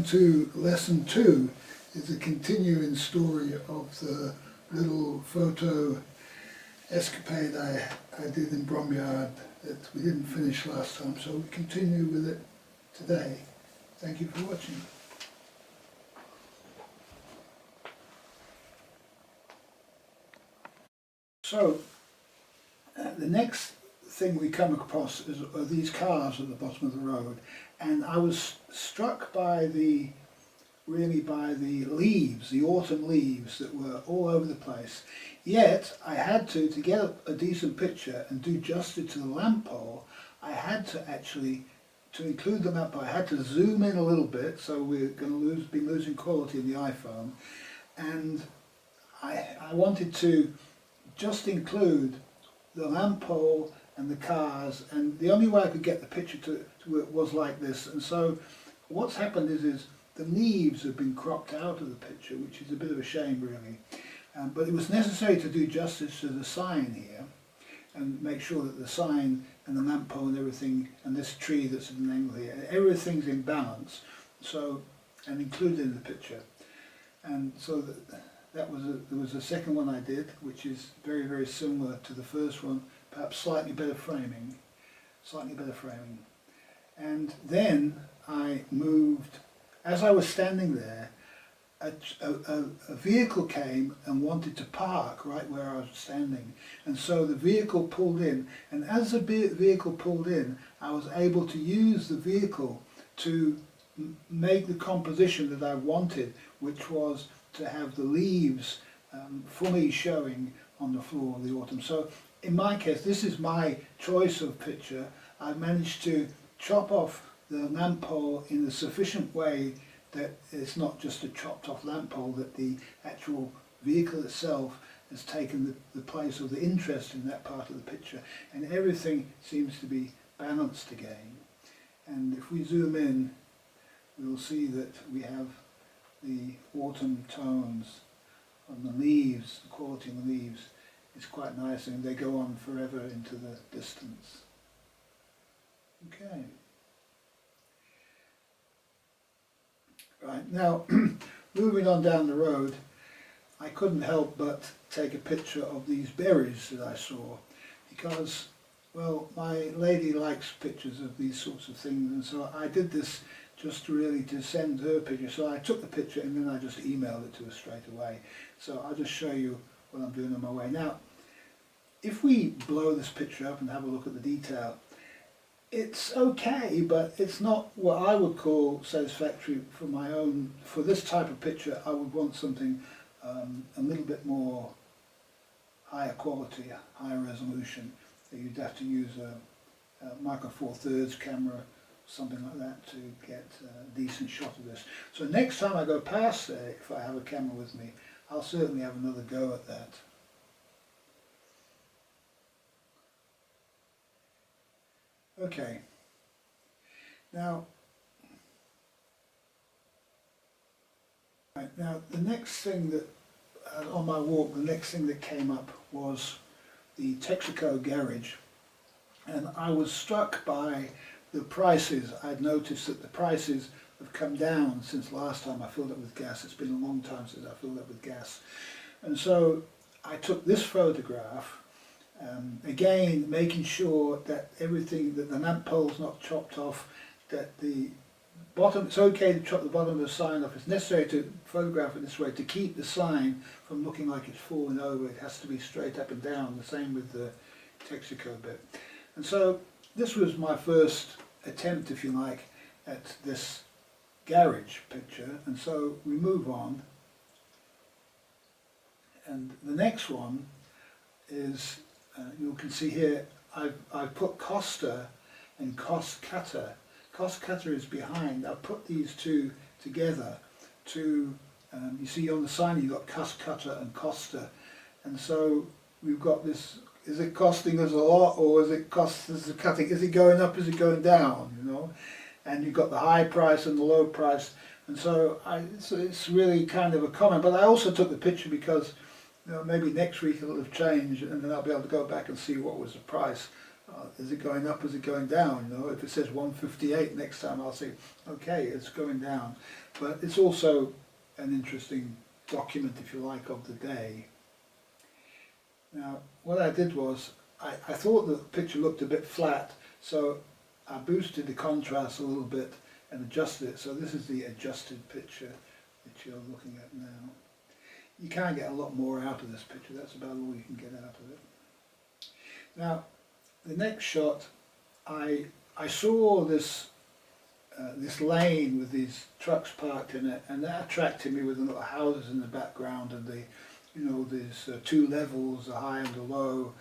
to lesson 2 is a continuing story of the little photo escapade I did in Bromyard that we didn't finish last time, so we continue with it today. Thank you for watching. So, the next thing we come across are these cars at the bottom of the road, and I was struck by the leaves, the autumn leaves that were all over the place. Yet I had to get a decent picture and do justice to the lamp pole, I had to actually, to include the lamp pole, I had to zoom in a little bit, so we're going to be losing quality in the iPhone, and I wanted to just include the lamp pole and the cars, and the only way I could get the picture to it was like this. And so what's happened is the leaves have been cropped out of the picture, which is a bit of a shame really. But it was necessary to do justice to the sign here and make sure that the sign and the lamp pole and everything, and this tree that's at an angle here, everything's in balance, so, and included in the picture. And so there was a second one I did, which is very, very similar to the first one, perhaps slightly better framing. And then I moved, as I was standing there, a vehicle came and wanted to park right where I was standing. And so the vehicle pulled in, and as the vehicle pulled in, I was able to use the vehicle to make the composition that I wanted, which was to have the leaves fully showing on the floor of the autumn. So in my case, this is my choice of picture. I managed to chop off the lamp pole in a sufficient way that it's not just a chopped off lamp pole, that the actual vehicle itself has taken the place of the interest in that part of the picture, and everything seems to be balanced again. And if we zoom in, we'll see that we have the autumn tones on the leaves. The quality of the leaves is quite nice, and they go on forever into the distance. Okay. Right, now moving on down the road, I couldn't help but take a picture of these berries that I saw, because, well, my lady likes pictures of these sorts of things, and so I did this just really to send her a picture. So I took the picture and then I just emailed it to her straight away. So I'll just show you what I'm doing on my way. Now, if we blow this picture up and have a look at the detail, it's okay, but it's not what I would call satisfactory for my own. For this type of picture, I would want something a little bit more higher quality, higher resolution. You'd have to use a micro four thirds camera, something like that, to get a decent shot of this. So next time I go past there, if I have a camera with me, I'll certainly have another go at that. Okay, now the next thing that, on my walk, the next thing that came up was the Texaco garage, and I was struck by the prices. I'd noticed that the prices have come down since last time I filled up with gas. It's been a long time since I filled up with gas. And so I took this photograph, again making sure that everything, that the lamp pole's not chopped off, that the bottom, it's okay to chop the bottom of the sign off. It's necessary to photograph it this way to keep the sign from looking like it's falling over. It has to be straight up and down, the same with the Texaco bit. And so this was my first attempt, if you like, at this garage picture, and so we move on. And the next one is, you can see here, I've put Costa and cost cutter. Cost cutter is behind. I've put these two together to, you see on the sign you've got cost cutter and Costa, and so we've got this. Is it costing us a lot, or is it cost us the cutting? Is it going up? Is it going down? You know, and you've got the high price and the low price, and so it's really kind of a comment. But I also took the picture because, you know, maybe next week it'll have changed, and then I'll be able to go back and see what was the price is it going up, is it going down? You know, if it says 158 next time, I'll say, okay, it's going down. But it's also an interesting document, if you like, of the day. Now, what I did was, I thought the picture looked a bit flat, so I boosted the contrast a little bit and adjusted it. So this is the adjusted picture that you're looking at now. You can't get a lot more out of this picture, that's about all you can get out of it. Now, the next shot, I saw this this lane with these trucks parked in it, and that attracted me, with the little houses in the background, and the, you know, there's two levels, the high and the low,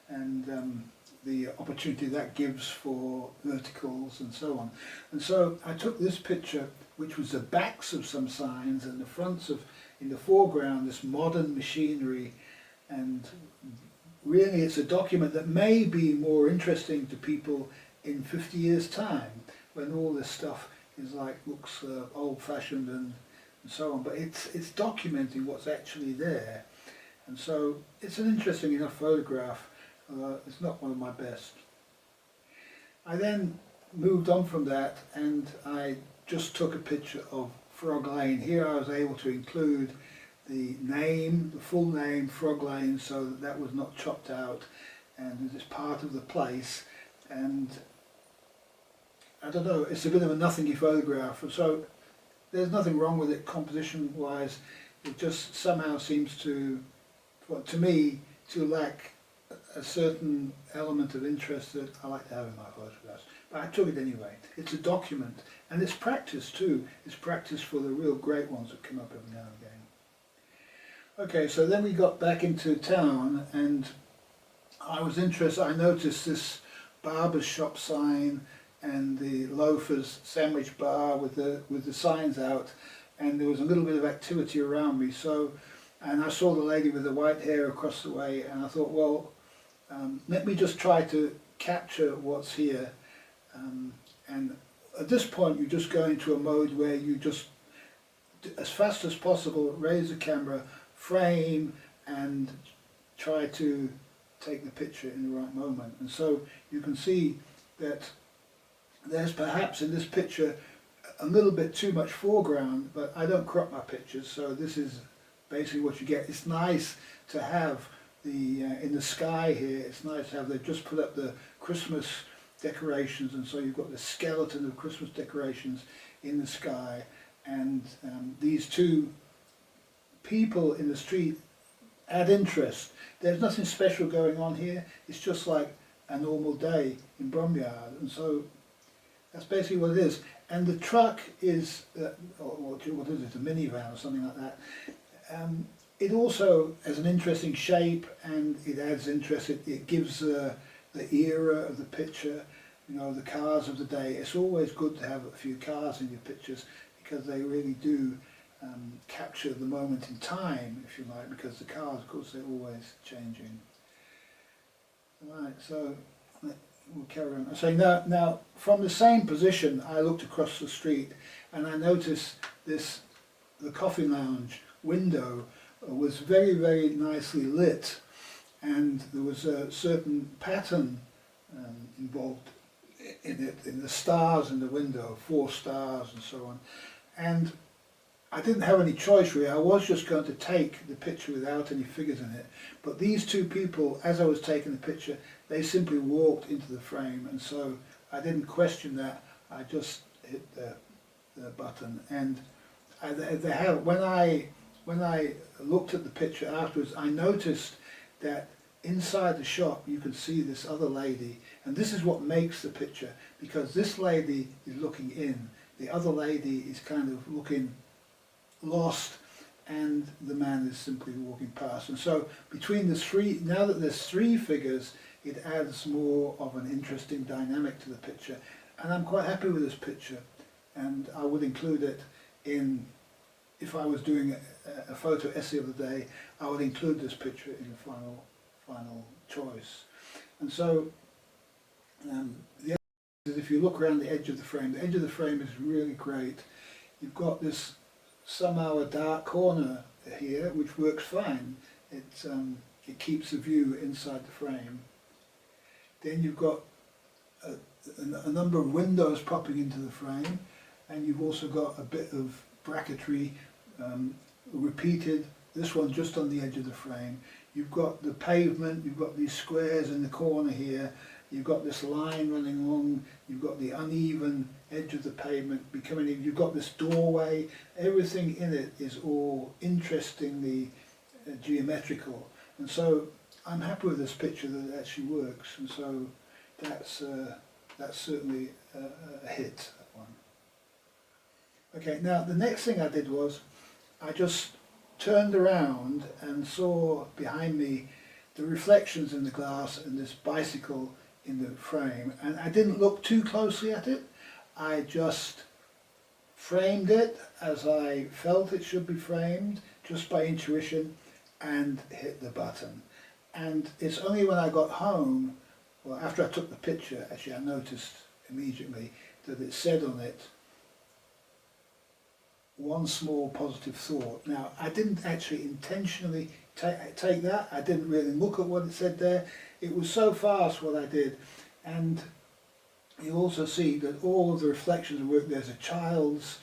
and the opportunity that gives for verticals and so on. And so I took this picture, which was the backs of some signs and the fronts of, in the foreground, this modern machinery, and really it's a document that may be more interesting to people in 50 years' time, when all this stuff is like, looks old-fashioned and so on, but it's documenting what's actually there. And so it's an interesting enough photograph. It's not one of my best. I then moved on from that, and I just took a picture of Frog Lane. Here I was able to include the name, the full name, Frog Lane, so that that was not chopped out, and it's part of the place. And I don't know, it's a bit of a nothingy photograph, so there's nothing wrong with it composition wise. It just somehow seems to, well, to me, to lack a certain element of interest that I like to have in my photographs. But I took it anyway. It's a document, and it's practice too. It's practice for the real great ones that come up every now and again. Okay, so then we got back into town, and I was interested. I noticed this barber's shop sign and the loafers sandwich bar with the signs out, and there was a little bit of activity around me. So, and I saw the lady with the white hair across the way, and I thought, well, let me just try to capture what's here. And at this point, you just go into a mode where you just, as fast as possible, raise the camera, frame, and try to take the picture in the right moment. And so you can see that there's perhaps in this picture a little bit too much foreground, but I don't crop my pictures, so this is basically what you get. It's nice to have the, in the sky here, it's nice to have, they've just put up the Christmas decorations, and so you've got the skeleton of Christmas decorations in the sky, and these two people in the street add interest. There's nothing special going on here, it's just like a normal day in Bromyard, and so that's basically what it is. And the truck is, what is it, a minivan or something like that. It also has an interesting shape, and it adds interest. It gives the era of the picture, you know, the cars of the day. It's always good to have a few cars in your pictures, because they really do capture the moment in time, if you like, because the cars, of course, they're always changing. Right, so we'll carry on. So now from the same position, I looked across the street, and I noticed the coffee lounge window was very, very nicely lit, and there was a certain pattern involved in it, in the stars in the window, 4 stars and so on. And I didn't have any choice really. I was just going to take the picture without any figures in it, but these two people, as I was taking the picture, they simply walked into the frame, and so I didn't question that. I just hit the button, and when I looked at the picture afterwards, I noticed that inside the shop you could see this other lady, and this is what makes the picture, because this lady is looking in, the other lady is kind of looking lost, and the man is simply walking past. And so between the three, now that there's 3 figures, it adds more of an interesting dynamic to the picture, and I'm quite happy with this picture, and I would include it in, if I was doing a photo essay of the day, I would include this picture in the final choice. And so the other is, if you look around the edge of the edge of the frame is really great. You've got this somehow a dark corner here, which works fine. It keeps the view inside the frame. Then you've got a number of windows popping into the frame, and you've also got a bit of bracketry repeated, this one just on the edge of the frame. You've got the pavement, you've got these squares in the corner here, you've got this line running along, you've got the uneven edge of the pavement becoming, you've got this doorway, everything in it is all interestingly geometrical. And so I'm happy with this picture that it actually works, and so that's certainly a hit, that one. Okay, now the next thing I did was I just turned around and saw behind me the reflections in the glass and this bicycle in the frame, and I didn't look too closely at it. I just framed it as I felt it should be framed, just by intuition, and hit the button. And it's only when I got home, well, after I took the picture, actually I noticed immediately that it said on it, "One small positive thought." Now, I didn't actually intentionally take that. I didn't really look at what it said there. It was so fast what I did. And you also see that all of the reflections work. There's a child's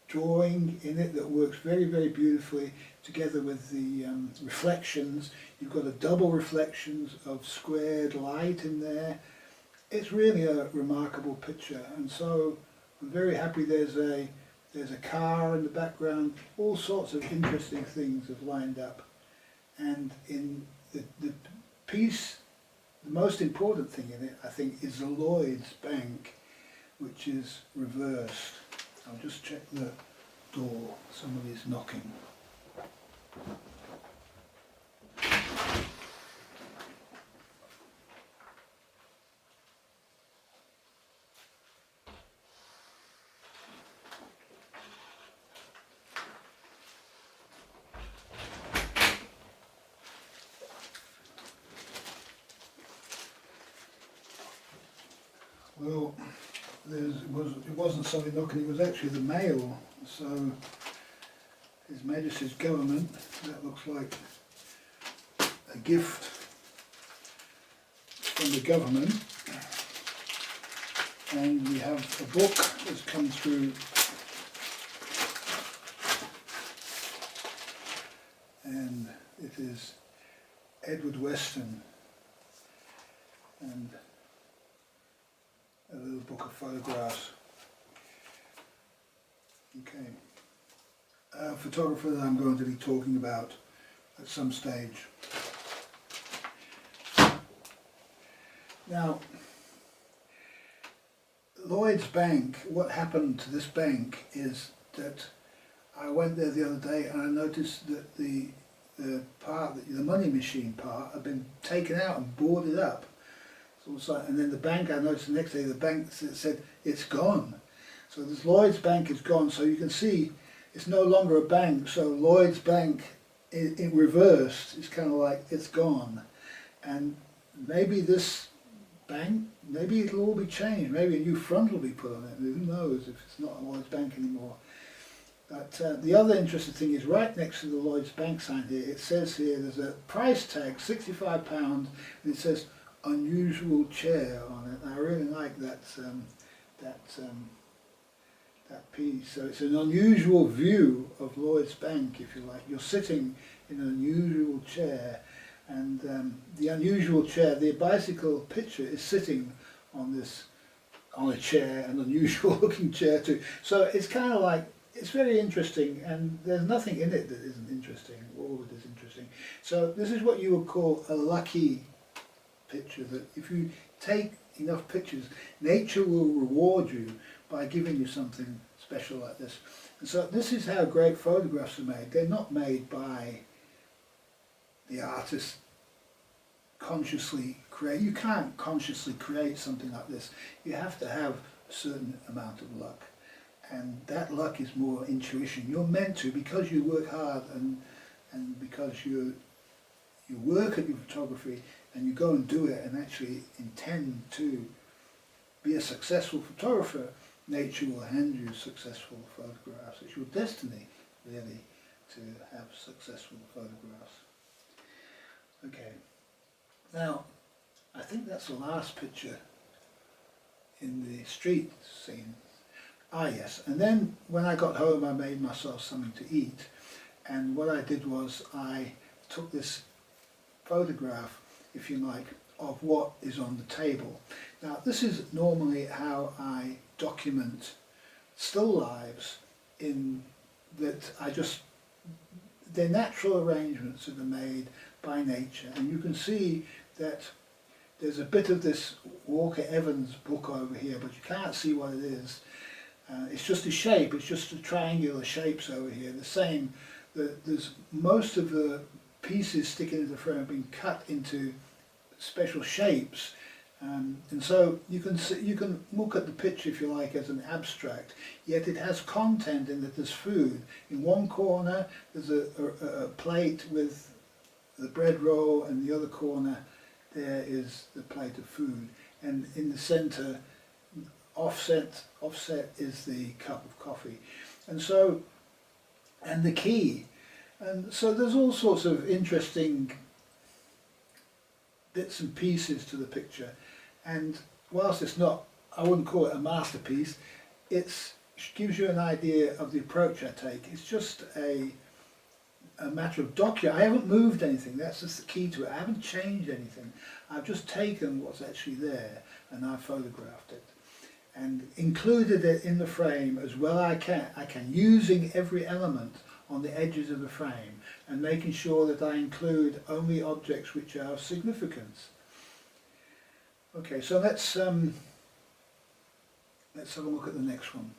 drawing in it that works very, very beautifully together with the reflections. You've got a double reflections of squared light in there. It's really a remarkable picture, and so I'm very happy. There's a car in the background. All sorts of interesting things have lined up, and in the piece, the most important thing in it, I think, is the Lloyd's Bank, which is reversed. I'll just check the door. Somebody's knocking. Well, it wasn't somebody knocking, it was actually the mail. So, His Majesty's government, that looks like a gift from the government. And we have a book that's come through, and it is Edward Weston, and a little book of photographs. Okay. A photographer that I'm going to be talking about at some stage. Now, Lloyd's Bank, what happened to this bank is that I went there the other day and I noticed that the money machine part had been taken out and boarded up. So it's like, and then the bank, I noticed the next day, the bank said it's gone. So this Lloyd's Bank is gone, so you can see it's no longer a bank, so Lloyd's Bank in reversed is kind of like it's gone. And maybe this bank, maybe it'll all be changed, maybe a new front will be put on it, who knows if it's not a Lloyd's Bank anymore. But the other interesting thing is right next to the Lloyd's Bank sign here, it says here there's a price tag, £65, and it says unusual chair on it. And I really like that piece. So it's an unusual view of Lloyd's Bank, if you like. You're sitting in an unusual chair, and the unusual chair, the bicycle picture is sitting on a chair, an unusual looking chair too. So it's kind of like, it's very interesting, and there's nothing in it that isn't interesting. All of it is interesting. So this is what you would call a lucky picture, that if you take enough pictures, nature will reward you by giving you something special like this. And so this is how great photographs are made. They're not made by the artist consciously create. You can't consciously create something like this. You have to have a certain amount of luck. And that luck is more intuition. You're meant to, because you work hard and because you work at your photography and you go and do it and actually intend to be a successful photographer, nature will hand you successful photographs. It's your destiny, really, to have successful photographs. Okay. Now, I think that's the last picture in the street scene. Ah yes, and then when I got home I made myself something to eat, and what I did was I took this photograph, if you like, of what is on the table. Now this is normally how I document still lives, in that they're natural arrangements that are made by nature, and you can see that there's a bit of this Walker Evans book over here, but you can't see what it is. It's just a shape, it's just the triangular shapes over here. The same, there's most of the pieces sticking into the frame have been cut into special shapes, and so you can look at the picture, if you like, as an abstract, yet it has content in that there's food. In one corner there's a plate with the bread roll, and the other corner there is the plate of food, and in the centre, offset is the cup of coffee, and the key. And so there's all sorts of interesting bits and pieces to the picture, and whilst it's not, I wouldn't call it a masterpiece, it gives you an idea of the approach I take. It's just a matter of document. I haven't moved anything, that's just the key to it. I haven't changed anything. I've just taken what's actually there and I've photographed it and included it in the frame as well I can, using every element on the edges of the frame and making sure that I include only objects which are of significance. Okay, so let's have a look at the next one.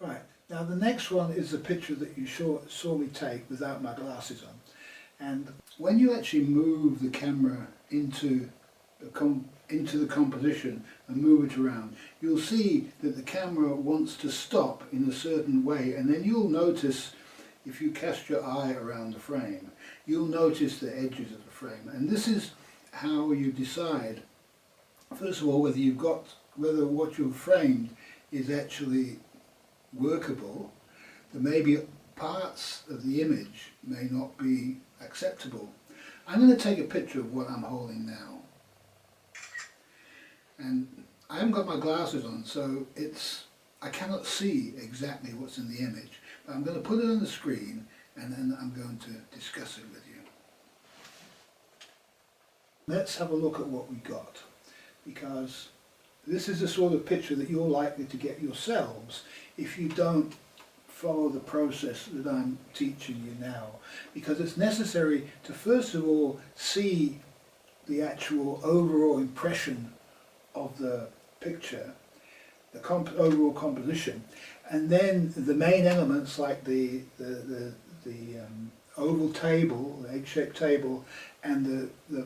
Right, now the next one is the picture that you saw me take without my glasses on. And when you actually move the camera into the composition and move it around, you'll see that the camera wants to stop in a certain way, and then you'll notice, if you cast your eye around the frame, you'll notice the edges of the frame. And this is how you decide, first of all, whether what you've framed is actually workable. There may be parts of the image may not be acceptable. I'm going to take a picture of what I'm holding now. And I haven't got my glasses on, so I cannot see exactly what's in the image. But I'm going to put it on the screen and then I'm going to discuss it with you. Let's have a look at what we got, because this is the sort of picture that you're likely to get yourselves if you don't follow the process that I'm teaching you now, because it's necessary to first of all see the actual overall impression of the picture, the overall composition, and then the main elements like the oval table, the egg-shaped table, and the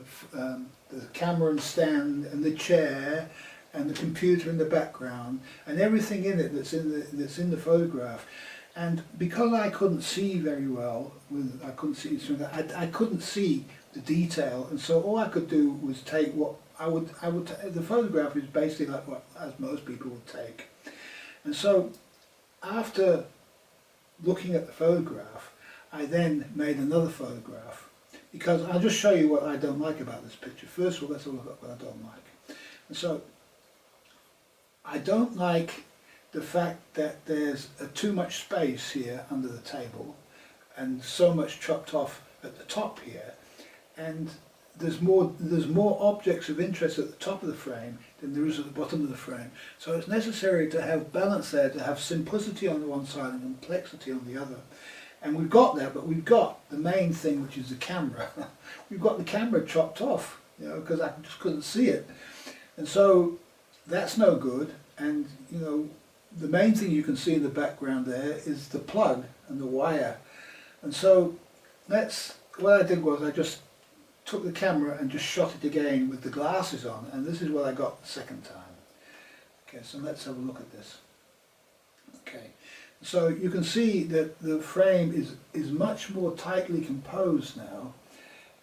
camera and stand and the chair and the computer in the background and everything in it that's in the photograph. And because I couldn't see very well, I couldn't see the detail, and so all I could do was take what the photograph is basically like what as most people would take. And so after looking at the photograph, I then made another photograph, because I'll just show you what I don't like about this picture. First of all, let's have a look at what I don't like. And so I don't like the fact that there's too much space here under the table and so much chopped off at the top here, and there's more objects of interest at the top of the frame than there is at the bottom of the frame. So it's necessary to have balance there, to have simplicity on the one side and complexity on the other. And we've got that, but we've got the main thing, which is the camera. We've got the camera chopped off, because I just couldn't see it. And so that's no good. And the main thing you can see in the background there is the plug and the wire. And so what I did was I just took the camera and just shot it again with the glasses on, and this is what I got the second time. Okay, so let's have a look at this. Okay, so you can see that the frame is much more tightly composed now,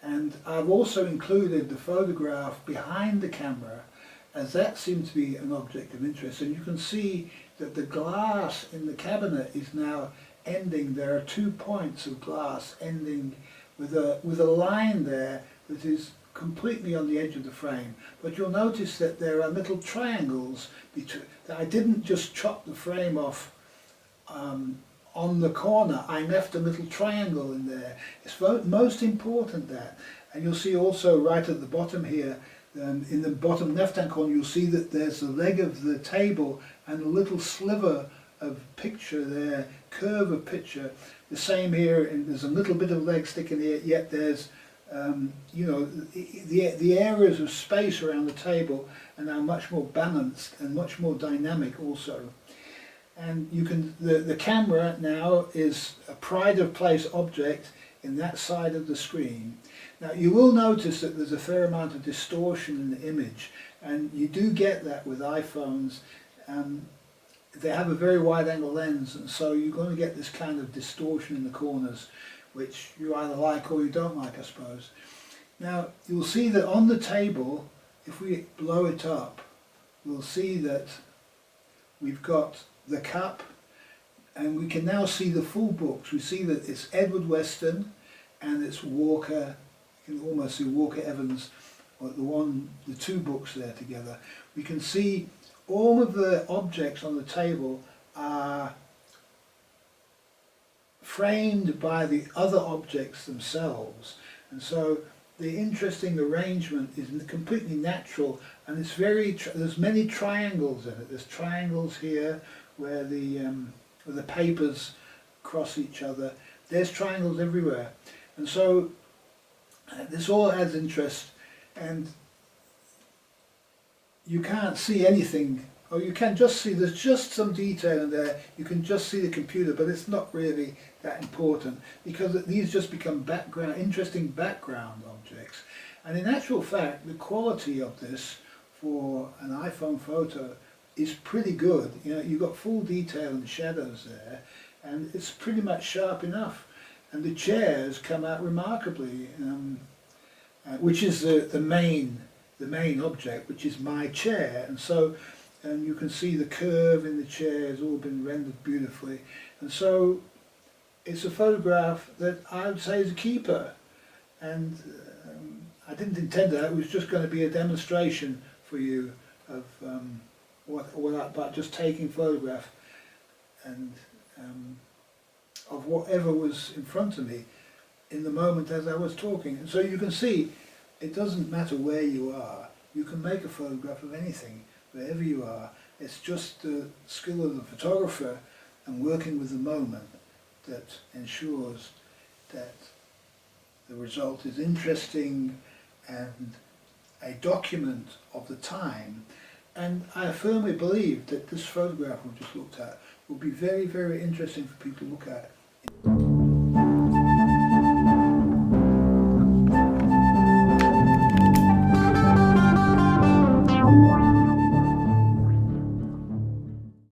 and I've also included the photograph behind the camera, as that seems to be an object of interest. And you can see that the glass in the cabinet is now ending. There are 2 points of glass ending with a line there that is completely on the edge of the frame. But you'll notice that there are little triangles between, that I didn't just chop the frame off on the corner. I left a little triangle in there. It's most important that. And you'll see also right at the bottom here, in the bottom left hand corner, you'll see that there's the leg of the table and a little sliver of picture there, curve of picture. The same here, and there's a little bit of leg sticking here, yet there's you know, the areas of space around the table are now much more balanced and much more dynamic also. And you can, the camera now is a pride of place object in that side of the screen. Now you will notice that there's a fair amount of distortion in the image, and you do get that with iPhones. They have a very wide angle lens, and so you're going to get this kind of distortion in the corners, which you either like or you don't like, I suppose. Now you'll see that on the table, if we blow it up, we'll see that we've got the cup, and we can now see the full books. We see that it's Edward Weston and it's Walker. You can almost see Walker Evans, or the two books there together. We can see all of the objects on the table are framed by the other objects themselves, and so the interesting arrangement is completely natural, and it's there's many triangles in it. There's triangles here where the papers cross each other. There's triangles everywhere, and so this all adds interest. And you can't see anything, or you can just see there's just some detail in there. You can just see the computer, but it's not really that important, because these just become interesting background objects. And in actual fact, the quality of this for an iPhone photo is pretty good. You know, you've got full detail and shadows there, and it's pretty much sharp enough. And the chairs come out remarkably, which is the main object, which is my chair. And so, and you can see the curve in the chair has all been rendered beautifully. And so it's a photograph that I would say is a keeper. And I didn't intend that. It was just going to be a demonstration for you of about just taking photograph and of whatever was in front of me in the moment as I was talking. And so you can see, it doesn't matter where you are. You can make a photograph of anything, wherever you are. It's just the skill of the photographer and working with the moment that ensures that the result is interesting and a document of the time. And I firmly believe that this photograph we've just looked at will be very, very interesting for people to look at.